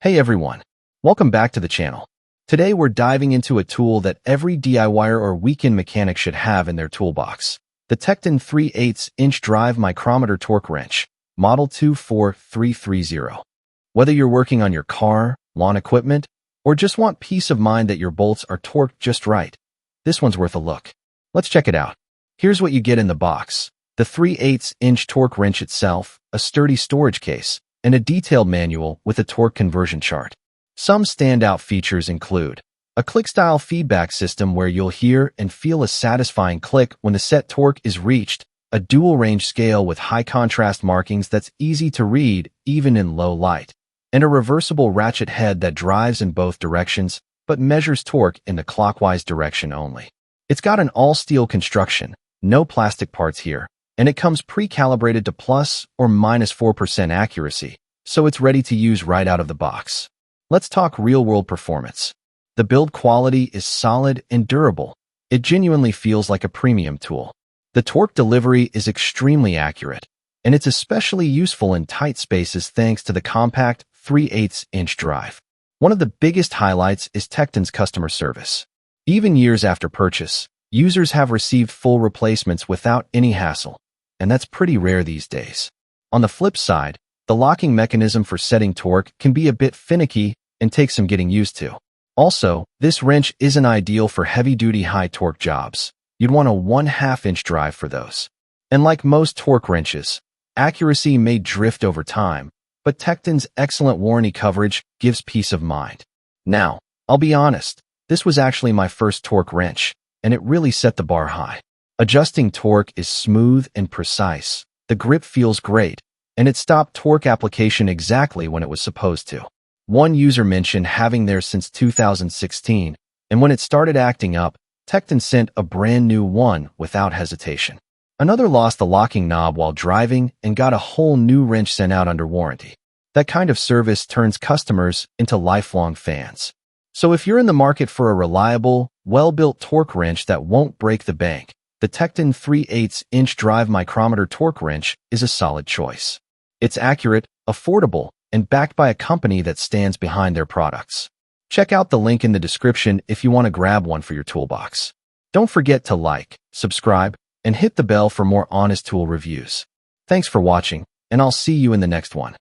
Hey everyone, welcome back to the channel. Today we're diving into a tool that every DIYer or weekend mechanic should have in their toolbox. The Tekton 3/8-inch drive micrometer torque wrench, Model 24330. Whether you're working on your car, lawn equipment, or just want peace of mind that your bolts are torqued just right, this one's worth a look. Let's check it out. Here's what you get in the box. The 3/8-inch torque wrench itself, a sturdy storage case, and a detailed manual with a torque conversion chart. Some standout features include a click-style feedback system where you'll hear and feel a satisfying click when the set torque is reached, a dual-range scale with high-contrast markings that's easy to read even in low light, and a reversible ratchet head that drives in both directions but measures torque in the clockwise direction only. It's got an all-steel construction, no plastic parts here, and it comes pre-calibrated to plus or minus 4% accuracy, so it's ready to use right out of the box. Let's talk real-world performance. The build quality is solid and durable. It genuinely feels like a premium tool. The torque delivery is extremely accurate, and it's especially useful in tight spaces thanks to the compact 3/8-inch drive. One of the biggest highlights is Tekton's customer service. Even years after purchase, users have received full replacements without any hassle, and that's pretty rare these days. On the flip side, the locking mechanism for setting torque can be a bit finicky and take some getting used to. Also, this wrench isn't ideal for heavy-duty high-torque jobs. You'd want a 1/2-inch drive for those. And like most torque wrenches, accuracy may drift over time, but Tekton's excellent warranty coverage gives peace of mind. Now, I'll be honest, this was actually my first torque wrench, and it really set the bar high. Adjusting torque is smooth and precise, the grip feels great, and it stopped torque application exactly when it was supposed to. One user mentioned having theirs since 2016, and when it started acting up, Tekton sent a brand new one without hesitation. Another lost the locking knob while driving and got a whole new wrench sent out under warranty. That kind of service turns customers into lifelong fans. So if you're in the market for a reliable, well-built torque wrench that won't break the bank, the Tekton 3/8-inch drive micrometer torque wrench is a solid choice. It's accurate, affordable, and backed by a company that stands behind their products. Check out the link in the description if you want to grab one for your toolbox. Don't forget to like, subscribe, and hit the bell for more honest tool reviews. Thanks for watching, and I'll see you in the next one.